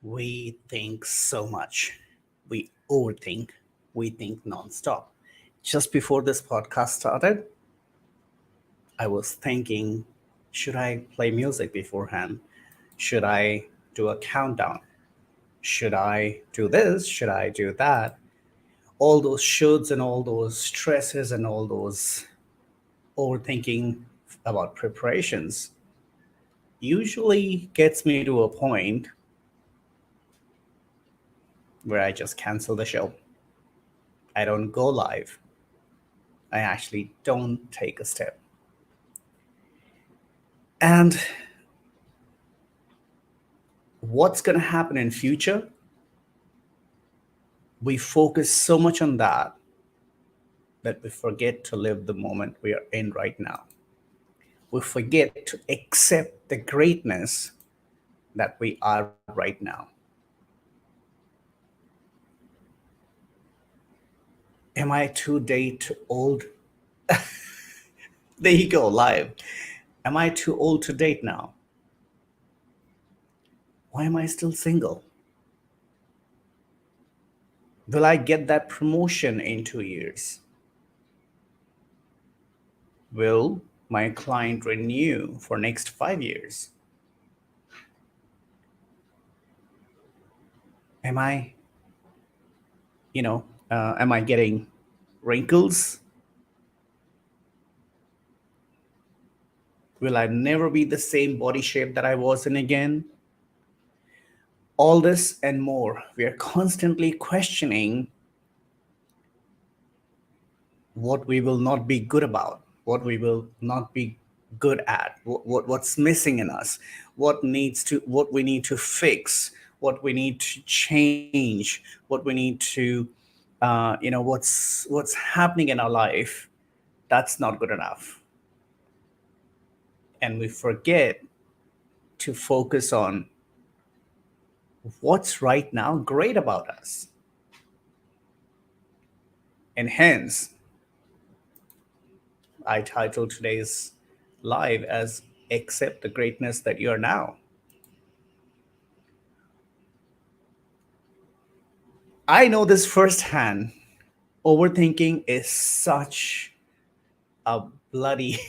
We think so much. We overthink. We think nonstop. Just before this podcast started, I was thinking, should I play music beforehand? Should I do a countdown? Should I do this? Should I do that? All those shoulds and all those stresses and all those overthinking about preparations usually gets me to a point where I just cancel the show. I don't go live. I actually don't take a step. And what's going to happen in future? We focus so much on that we forget to live the moment we are in right now. We forget to accept the greatness that we are right now. Am I too old? There you go, live. Am I too old to date now? Why am I still single? Will I get that promotion in 2 years? Will my client renew for next 5 years? Am I, am I getting wrinkles? Will I never be the same body shape that I was in again? All this and more, we are constantly questioning what we will not be good about, what we will not be good at, what's missing in us, what we need to fix, what we need to change, what we need to, what's happening in our life that's not good enough, and we forget to focus on what's right now great about us, and hence I titled today's live as Accept the Greatness That You Are Now. I know this firsthand. Overthinking is such a bloody,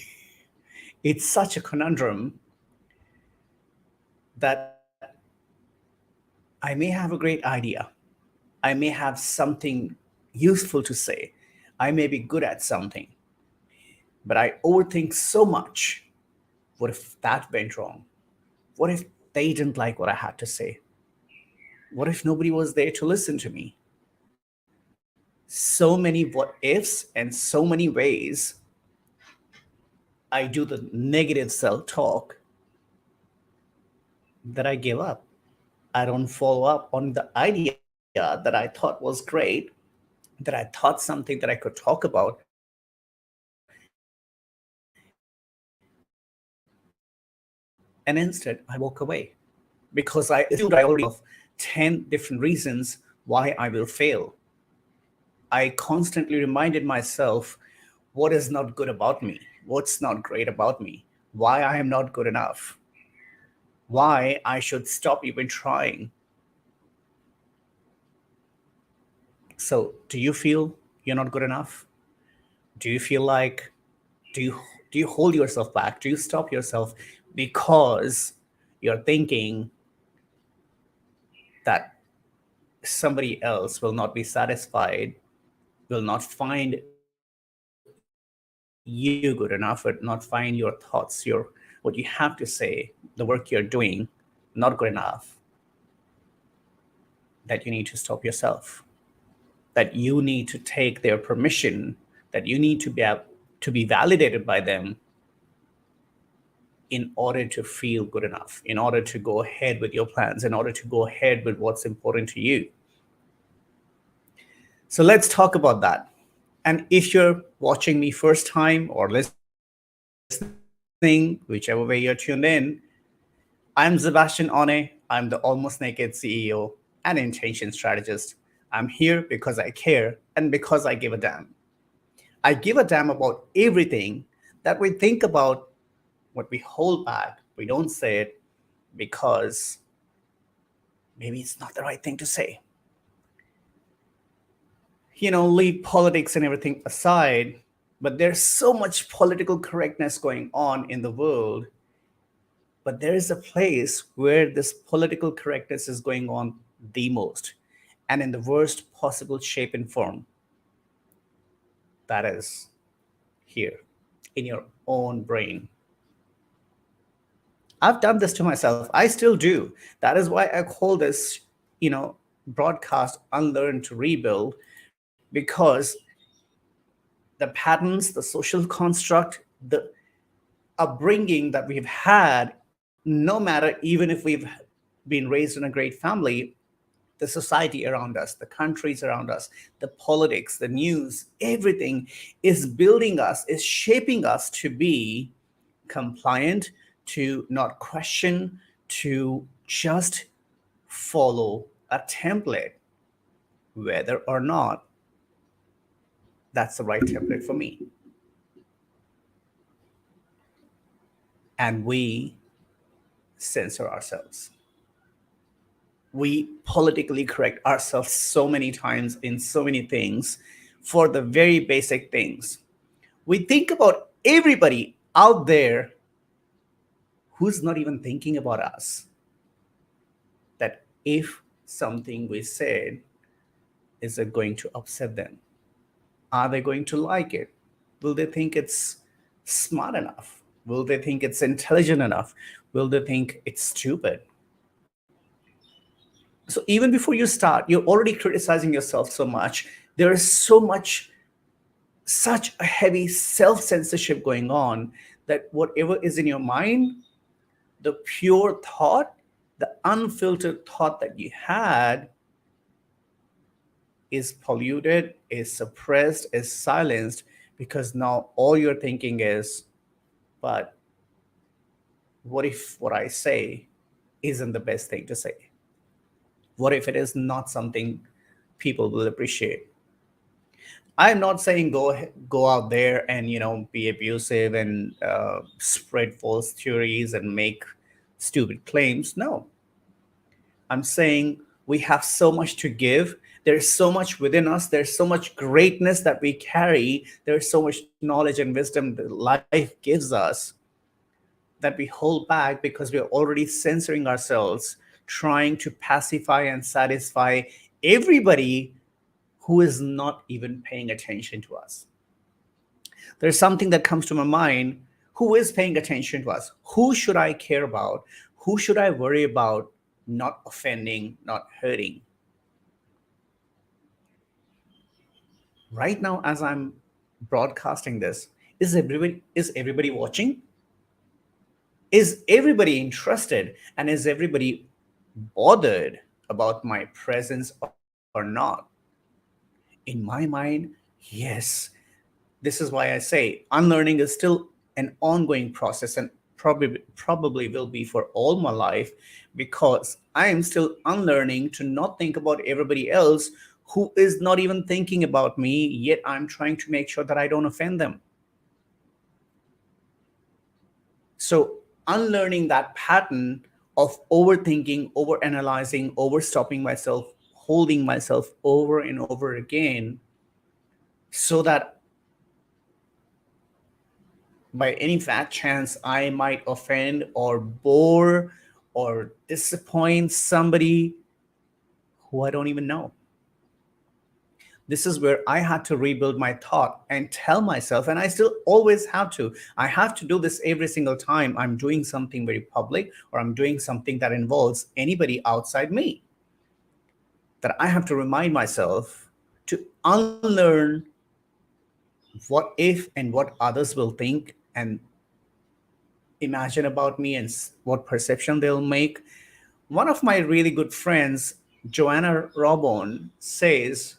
it's such a conundrum that I may have a great idea. I may have something useful to say. I may be good at something, but I overthink so much. What if that went wrong? What if they didn't like what I had to say? What if nobody was there to listen to me? So many what ifs and so many ways I do the negative self talk that I give up. I don't follow up on the idea that I thought was great, that I thought something that I could talk about, and instead I walk away because I assumed I already know of 10 different reasons why I will fail. I constantly reminded myself what is not good about me, what's not great about me, why I am not good enough, why I should stop even trying. So, do you feel you're not good enough? Do you feel like do you do you hold yourself back? Do you stop yourself because you're thinking that somebody else will not be satisfied, will not find you good enough, or not find your thoughts, what you have to say, the work you're doing not good enough, that you need to stop yourself, that you need to take their permission, that you need to be validated by them in order to feel good enough, in order to go ahead with your plans, in order to go ahead with what's important to you. So let's talk about that. And if you're watching me first time or listening, whichever way you're tuned in, I'm Sebastian One. I'm the Almost Naked CEO and Intention Strategist. I'm here because I care and because I give a damn. I give a damn about everything that we think about, what we hold back, we don't say it because maybe it's not the right thing to say. Leave politics and everything aside, but there's so much political correctness going on in the world. But there is a place where this political correctness is going on the most, and in the worst possible shape and form. That is here in your own brain. I've done this to myself. I still do. That is why I call this, broadcast Unlearn to Rebuild, because the patterns, the social construct, the upbringing that we've had, no matter, even if we've been raised in a great family, the society around us, the countries around us, the politics, the news, everything is building us, is shaping us to be compliant, to not question, to just follow a template, whether or not that's the right template for me. And we censor ourselves. We politically correct ourselves so many times in so many things for the very basic things. We think about everybody out there who's not even thinking about us. That if something we said, is it going to upset them? Are they going to like it? Will they think it's smart enough? Will they think it's intelligent enough? Will they think it's stupid? So even before you start, you're already criticizing yourself so much. There is such a heavy self censorship going on that whatever is in your mind, the pure thought, the unfiltered thought that you had, is polluted, is suppressed, is silenced, because now all you're thinking is, but what if what I say isn't the best thing to say? What if it is not something people will appreciate? I'm not saying go out there and be abusive and spread false theories and make stupid claims. No, I'm saying we have so much to give. There's so much within us. There's so much greatness that we carry. There's so much knowledge and wisdom that life gives us, that we hold back because we're already censoring ourselves, trying to pacify and satisfy everybody who is not even paying attention to us. There's something that comes to my mind. Who is paying attention to us? Who should I care about? Who should I worry about not offending, not hurting? Right now, as I'm broadcasting this, is everybody watching? Is everybody interested? And is everybody bothered about my presence or not? In my mind, yes. This is why I say unlearning is still an ongoing process, and probably will be for all my life, because I am still unlearning to not think about everybody else who is not even thinking about me, yet I'm trying to make sure that I don't offend them. So unlearning that pattern of overthinking, overanalyzing, overstopping myself, holding myself over and over again, so that by any fat chance I might offend or bore or disappoint somebody who I don't even know. This is where I had to rebuild my thought and tell myself, and I still always have to. I have to do this every single time I'm doing something very public or I'm doing something that involves anybody outside me. That I have to remind myself to unlearn what if and what others will think and imagine about me, and what perception they'll make. One of my really good friends, Joanna Robon, says,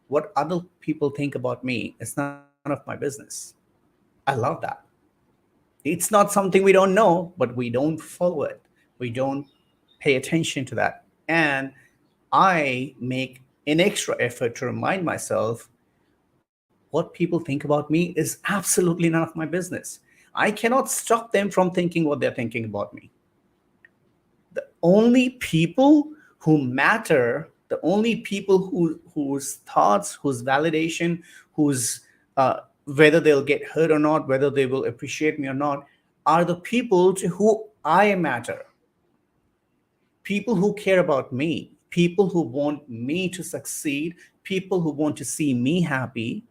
what other people think about me is none of my business. I love that. It's not something we don't know, but we don't follow it. We don't pay attention to that. And I make an extra effort to remind myself what people think about me is absolutely none of my business. I cannot stop them from thinking what they're thinking about me. The only people who matter, the only people whose thoughts, whose validation, whose whether they'll get hurt or not, whether they will appreciate me or not, are the people to who I matter. People who care about me, people who want me to succeed, people who want to see me happy,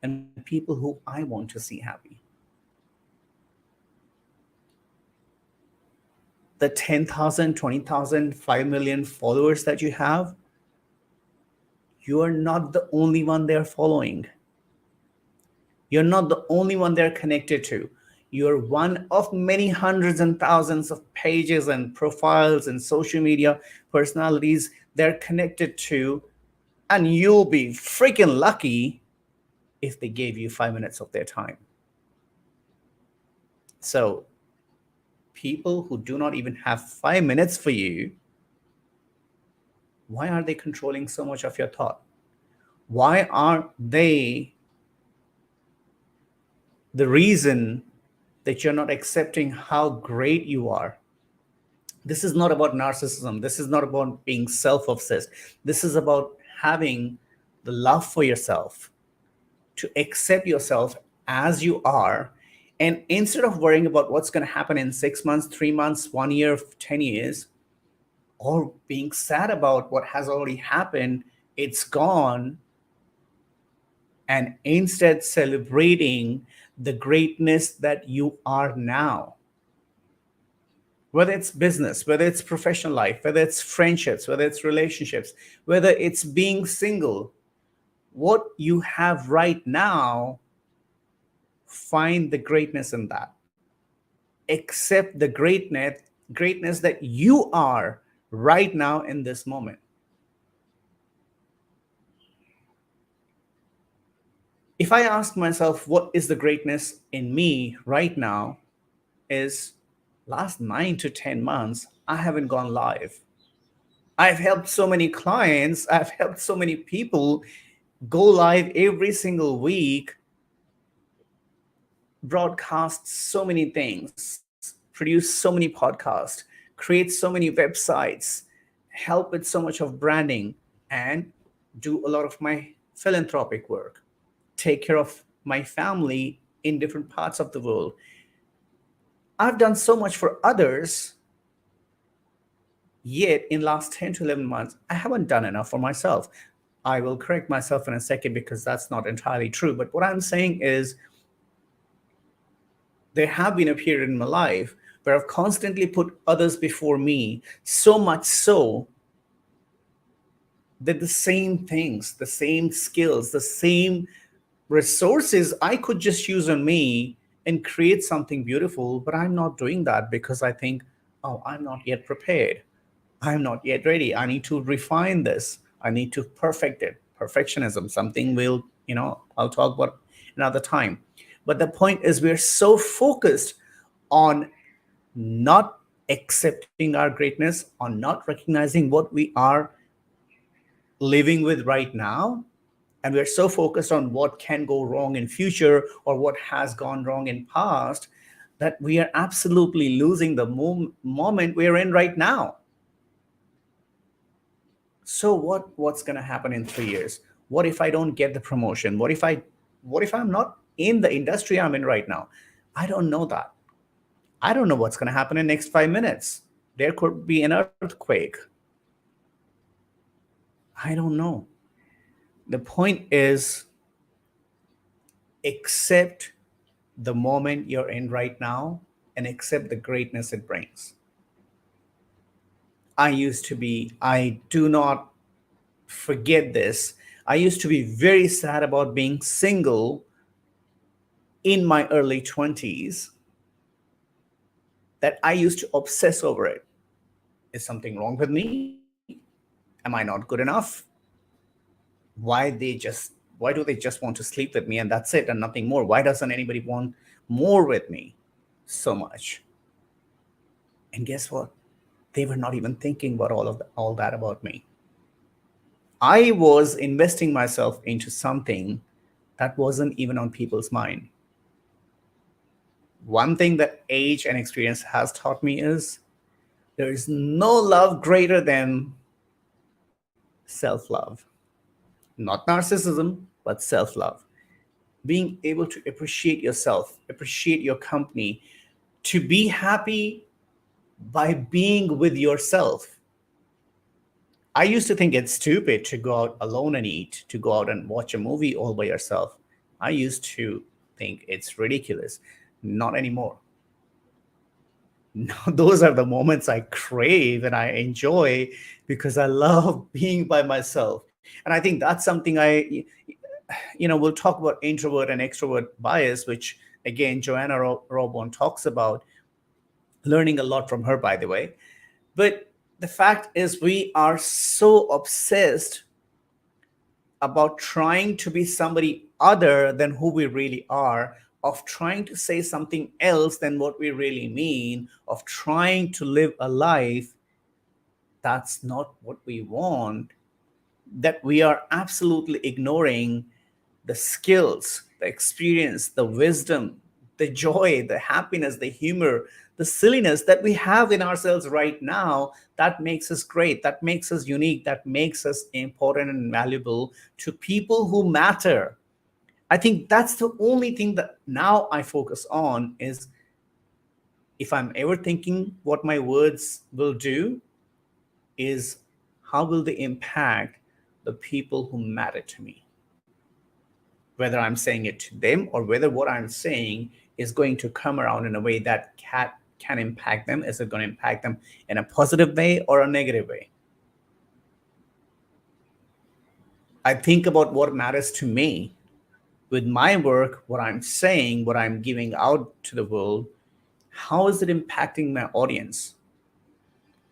and people who I want to see happy. The 10,000, 20,000, 5 million followers that you have, you are not the only one they're following. You're not the only one they're connected to. You're one of many hundreds and thousands of pages and profiles and social media personalities they're connected to. And you'll be freaking lucky if they gave you 5 minutes of their time. So, people who do not even have 5 minutes for you, why are they controlling so much of your thought? Why are they the reason that you're not accepting how great you are? This is not about narcissism. This is not about being self-obsessed. This is about having the love for yourself, to accept yourself as you are. And instead of worrying about what's going to happen in 6 months, 3 months, 1 year, 10 years, or being sad about what has already happened, it's gone, and instead celebrating the greatness that you are now. Whether it's business, whether it's professional life, whether it's friendships, whether it's relationships, whether it's being single, what you have right now, find the greatness in that. Accept the greatness that you are right now in this moment. If I ask myself what is the greatness in me right now, is last 9 to 10 months I haven't gone live. I've helped so many clients, I've helped so many people go live every single week, broadcast so many things, produce so many podcasts, create so many websites, help with so much of branding, and do a lot of my philanthropic work, take care of my family in different parts of the world. I've done so much for others, yet in last 10 to 11 months, I haven't done enough for myself. I will correct myself in a second because that's not entirely true. But what I'm saying is, there have been a period in my life where I've constantly put others before me, so much so that the same things, the same skills, the same resources I could just use on me and create something beautiful, but I'm not doing that because I think, oh, I'm not yet prepared. I'm not yet ready. I need to refine this. I need to perfect it. Perfectionism, something I'll talk about another time. But the point is, we're so focused on not accepting our greatness, on not recognizing what we are living with right now, and we're so focused on what can go wrong in future or what has gone wrong in past, that we are absolutely losing the moment we're in right now. So what's going to happen in 3 years? What if I don't get the promotion? What if I'm not in the industry I'm in right now? I don't know that. I don't know what's going to happen in the next 5 minutes. There could be an earthquake. I don't know. The point is, accept the moment you're in right now and accept the greatness it brings. I do not forget this. I used to be very sad about being single in my early 20s, that I used to obsess over it. Is something wrong with me? Am I not good enough? Why do they just want to sleep with me and that's it and nothing more? Why doesn't anybody want more with me so much? And guess what? They were not even thinking about all that about me. I was investing myself into something that wasn't even on people's mind. One thing that age and experience has taught me is, There is no love greater than self love. Not narcissism, but self love. Being able to appreciate yourself, appreciate your company, to be happy by being with yourself. I used to think it's stupid to go out alone and eat, to go out and watch a movie all by yourself. I used to think it's ridiculous. Not anymore. No, those are the moments I crave and I enjoy because I love being by myself. And I think that's something we'll talk about introvert and extrovert bias, which again, Joanna Robon talks about, learning a lot from her, by the way. But the fact is, we are so obsessed about trying to be somebody other than who we really are, of trying to say something else than what we really mean, of trying to live a life that's not what we want, that we are absolutely ignoring the skills, the experience, the wisdom, the joy, the happiness, the humor, the silliness that we have in ourselves right now, that makes us great, that makes us unique, that makes us important and valuable to people who matter. I think that's the only thing that now I focus on is, if I'm ever thinking what my words will do, is how will they impact the people who matter to me? Whether I'm saying it to them or whether what I'm saying is going to come around in a way that can impact them. Is it going to impact them in a positive way or a negative way? I think about what matters to me with my work, what I'm saying, what I'm giving out to the world. How is it impacting my audience?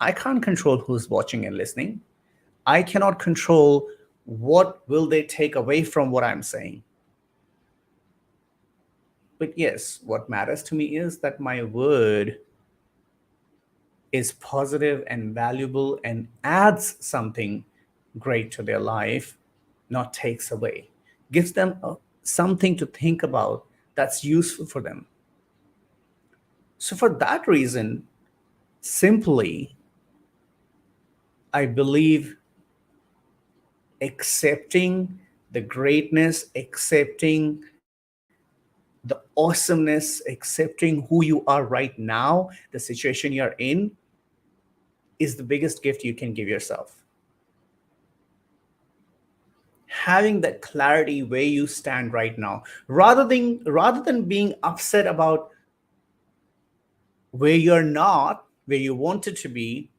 I can't control who's watching and listening. I cannot control what will they take away from what I'm saying. But yes, what matters to me is that my word is positive and valuable and adds something great to their life, not takes away, gives them something to think about that's useful for them. So, for that reason, simply, I believe accepting the greatness, accepting the awesomeness, accepting who you are right now, the situation you're in, is the biggest gift you can give yourself. Having that clarity where you stand right now, rather than being upset about where you're not, where you wanted to be,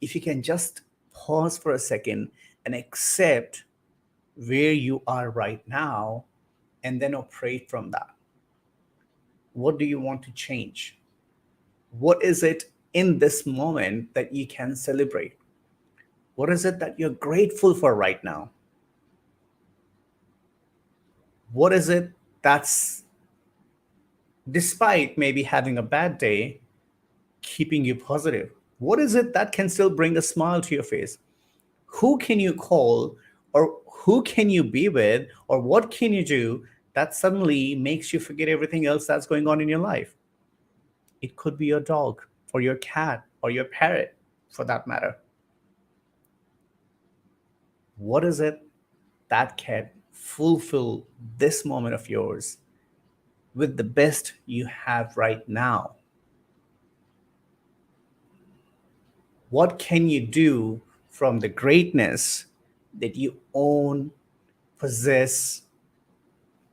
if you can just pause for a second and accept where you are right now and then operate from that. What do you want to change? What is it in this moment that you can celebrate? What is it that you're grateful for right now? What is it that's, despite maybe having a bad day, keeping you positive? What is it that can still bring a smile to your face? Who can you call, or who can you be with, or what can you do that suddenly makes you forget everything else that's going on in your life? It could be your dog, or your cat, or your parrot, for that matter. What is it that can fulfill this moment of yours with the best you have right now? What can you do from the greatness that you own, possess,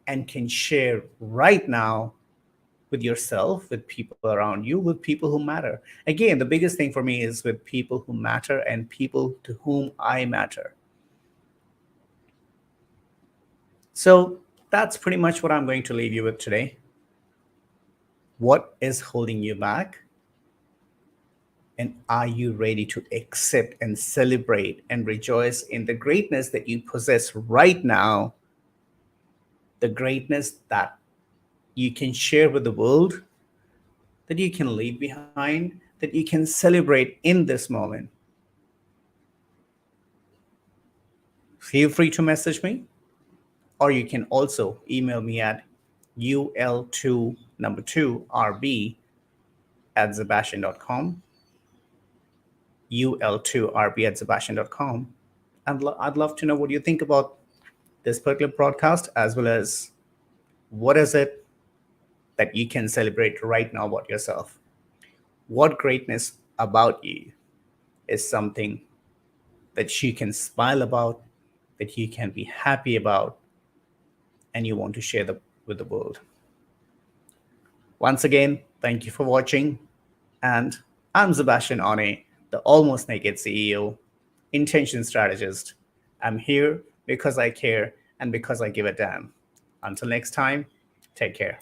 and can share right now with yourself, with people around you, with people who matter? Again, the biggest thing for me is with people who matter and people to whom I matter. So that's pretty much what I'm going to leave you with today. What is holding you back? And are you ready to accept and celebrate and rejoice in the greatness that you possess right now? The greatness that you can share with the world, that you can leave behind, that you can celebrate in this moment. Feel free to message me, or you can also email me at UL2 number 2 RB at Sebastian.com. UL2RB@Sebastian.com. And I'd love to know what you think about this particular broadcast, as well as what is it that you can celebrate right now about yourself. What greatness about you is something that you can smile about, that you can be happy about, and you want to share with the world. Once again, thank you for watching. And I'm Sebastian One, the almost naked CEO, intention strategist. I'm here because I care and because I give a damn. Until next time, take care.